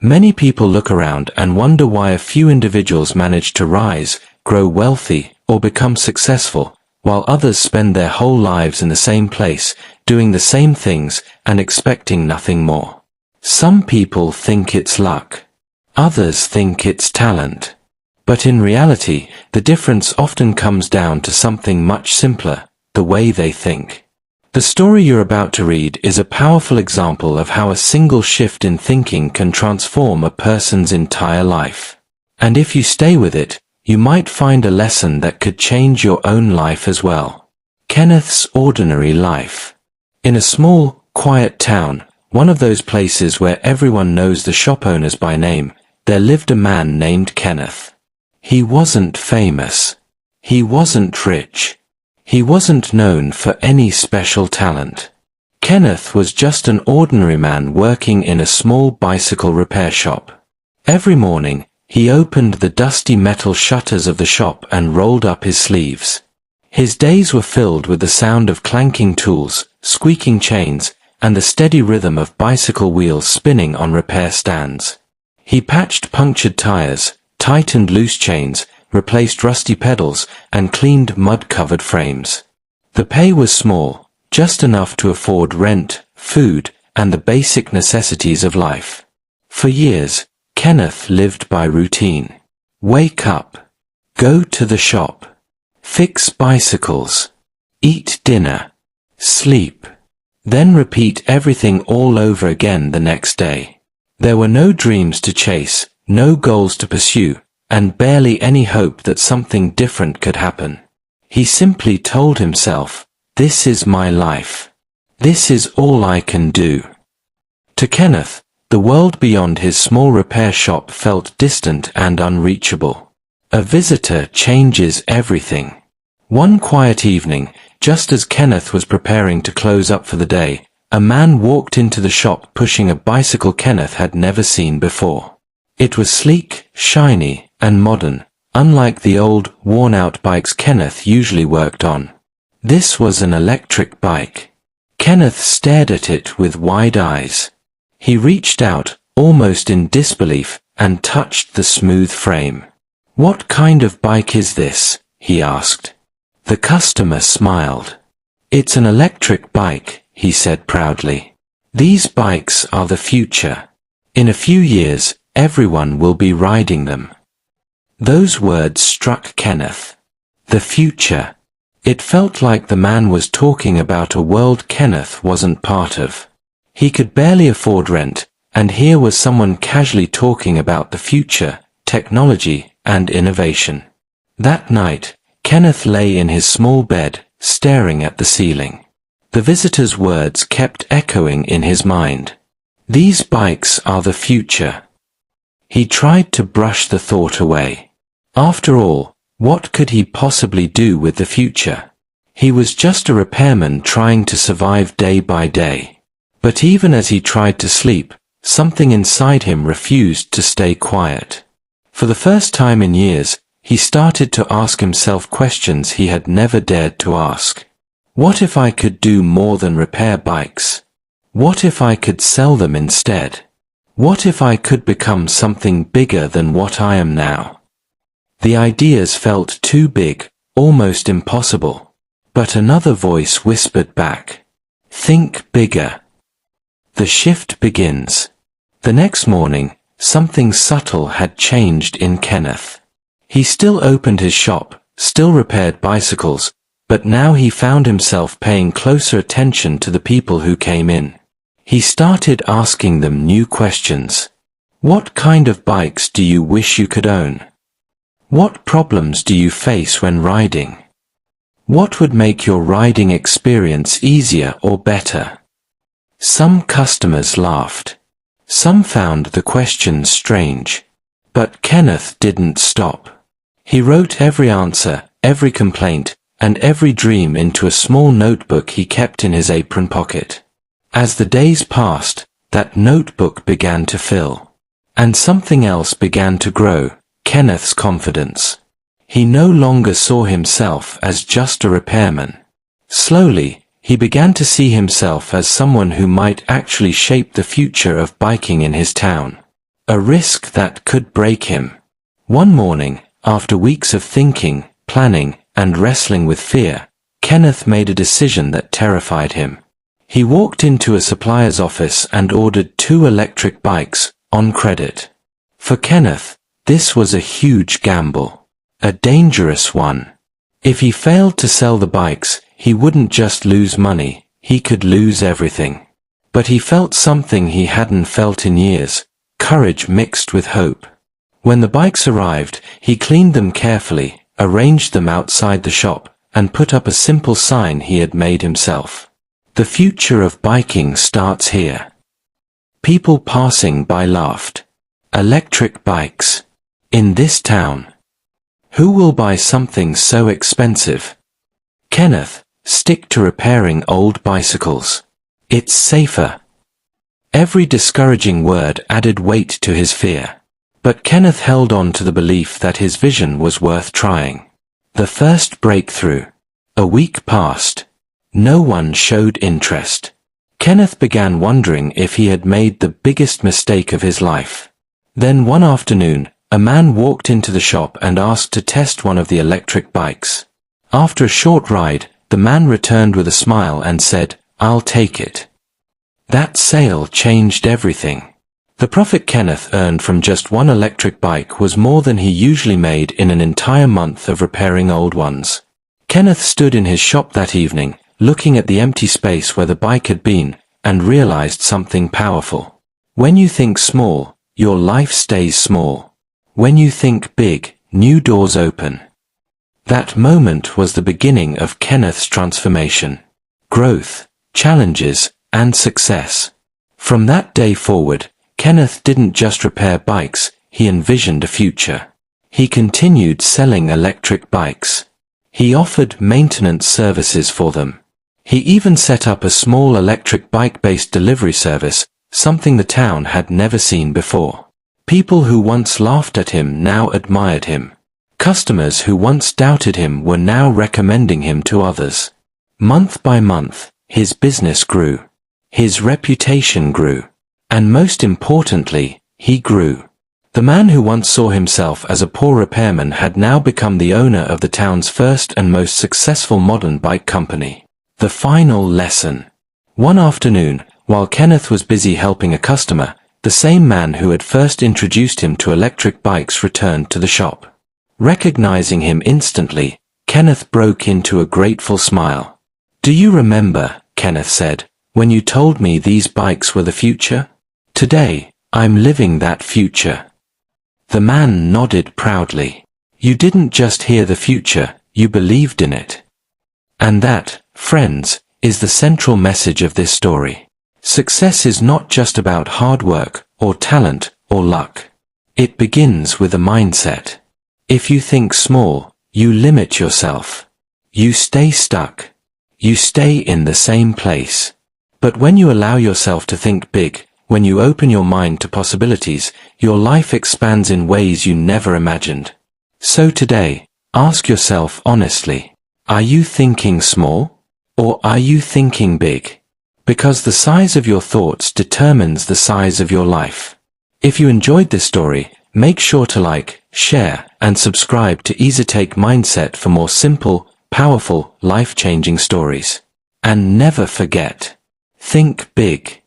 Many people look around and wonder why a few individuals manage to rise, grow wealthy, or become successful, while others spend their whole lives in the same place, doing the same things, and expecting nothing more. Some people think it's luck. Others think it's talent. But in reality, the difference often comes down to something much simpler: the way they think. The story you're about to read is a powerful example of how a single shift in thinking can transform a person's entire life. And if you stay with it, you might find a lesson that could change your own life as well. Kenneth's ordinary life. In a small, quiet town, one of those places where everyone knows the shop owners by name, there lived a man named Kenneth. He wasn't famous. He wasn't rich. He wasn't known for any special talent. Kenneth was just an ordinary man working in a small bicycle repair shop. Every morning, he opened the dusty metal shutters of the shop and rolled up his sleeves. His days were filled with the sound of clanking tools, squeaking chains, and the steady rhythm of bicycle wheels spinning on repair stands. He patched punctured tires, tightened loose chains, replaced rusty pedals, and cleaned mud-covered frames. The pay was small, just enough to afford rent, food, and the basic necessities of life. For years, Kenneth lived by routine. Wake up. Go to the shop. Fix bicycles. Eat dinner. Sleep. Then repeat everything all over again the next day. There were no dreams to chase, no goals to pursue, and barely any hope that something different could happen. He simply told himself, "This is my life. This is all I can do." To Kenneth, the world beyond his small repair shop felt distant and unreachable. A visitor changes everything. One quiet evening, just as Kenneth was preparing to close up for the day, a man walked into the shop pushing a bicycle Kenneth had never seen before. It was sleek, shiny, and modern, unlike the old, worn-out bikes Kenneth usually worked on. This was an electric bike. Kenneth stared at it with wide eyes. He reached out, almost in disbelief, and touched the smooth frame. "What kind of bike is this?" he asked. The customer smiled. "It's an electric bike," he said proudly. "These bikes are the future. In a few years, everyone will be riding them." Those words struck Kenneth. The future. It felt like the man was talking about a world Kenneth wasn't part of. He could barely afford rent, and here was someone casually talking about the future, technology, and innovation. That night, Kenneth lay in his small bed, staring at the ceiling. The visitor's words kept echoing in his mind. "These bikes are the future." He tried to brush the thought away. After all, what could he possibly do with the future? He was just a repairman trying to survive day by day. But even as he tried to sleep, something inside him refused to stay quiet. For the first time in years, he started to ask himself questions he had never dared to ask. What if I could do more than repair bikes? What if I could sell them instead? What if I could become something bigger than what I am now? The ideas felt too big, almost impossible. But another voice whispered back, "Think bigger." The shift begins. The next morning, something subtle had changed in Kenneth. He still opened his shop, still repaired bicycles, but now he found himself paying closer attention to the people who came in. He started asking them new questions. What kind of bikes do you wish you could own? What problems do you face when riding? What would make your riding experience easier or better? Some customers laughed. Some found the questions strange. But Kenneth didn't stop. He wrote every answer, every complaint, and every dream into a small notebook he kept in his apron pocket. As the days passed, that notebook began to fill. And something else began to grow, Kenneth's confidence. He no longer saw himself as just a repairman. Slowly, he began to see himself as someone who might actually shape the future of biking in his town. a risk that could break him. One morning, after weeks of thinking, planning, and wrestling with fear, Kenneth made a decision that terrified him. He walked into a supplier's office and ordered 2 electric bikes, on credit. For Kenneth, this was a huge gamble. A dangerous one. If he failed to sell the bikes, he wouldn't just lose money, he could lose everything. But he felt something he hadn't felt in years, courage mixed with hope. When the bikes arrived, he cleaned them carefully, arranged them outside the shop, and put up a simple sign he had made himself. The future of biking starts here. People passing by laughed. Electric bikes. In this town. Who will buy something so expensive? Kenneth, stick to repairing old bicycles. It's safer. Every discouraging word added weight to his fear. But Kenneth held on to the belief that his vision was worth trying. The first breakthrough. A week passed. No one showed interest. Kenneth began wondering if he had made the biggest mistake of his life. Then one afternoon, a man walked into the shop and asked to test one of the electric bikes. After a short ride, the man returned with a smile and said, "I'll take it." That sale changed everything. The profit Kenneth earned from just one electric bike was more than he usually made in an entire month of repairing old ones. Kenneth stood in his shop that evening, looking at the empty space where the bike had been, and realized something powerful. When you think small, your life stays small. When you think big, new doors open. That moment was the beginning of Kenneth's transformation. Growth, challenges, and success. From that day forward, Kenneth didn't just repair bikes, he envisioned a future. He continued selling electric bikes. He offered maintenance services for them. He even set up a small electric bike-based delivery service, something the town had never seen before. People who once laughed at him now admired him. Customers who once doubted him were now recommending him to others. Month by month, his business grew. His reputation grew. And most importantly, he grew. The man who once saw himself as a poor repairman had now become the owner of the town's first and most successful modern bike company. The final lesson. One afternoon, while Kenneth was busy helping a customer, the same man who had first introduced him to electric bikes returned to the shop. Recognizing him instantly, Kenneth broke into a grateful smile. "Do you remember," Kenneth said, "when you told me these bikes were the future? Today, I'm living that future." The man nodded proudly. "You didn't just hear the future, you believed in it." And that, friends, is the central message of this story. Success is not just about hard work, or talent, or luck. It begins with a mindset. If you think small, you limit yourself. You stay stuck. You stay in the same place. But when you allow yourself to think big, when you open your mind to possibilities, your life expands in ways you never imagined. So today, ask yourself honestly, are you thinking small? Or are you thinking big? Because the size of your thoughts determines the size of your life. If you enjoyed this story, make sure to like, share, and subscribe to EasyTake Mindset for more simple, powerful, life-changing stories. And never forget, think big.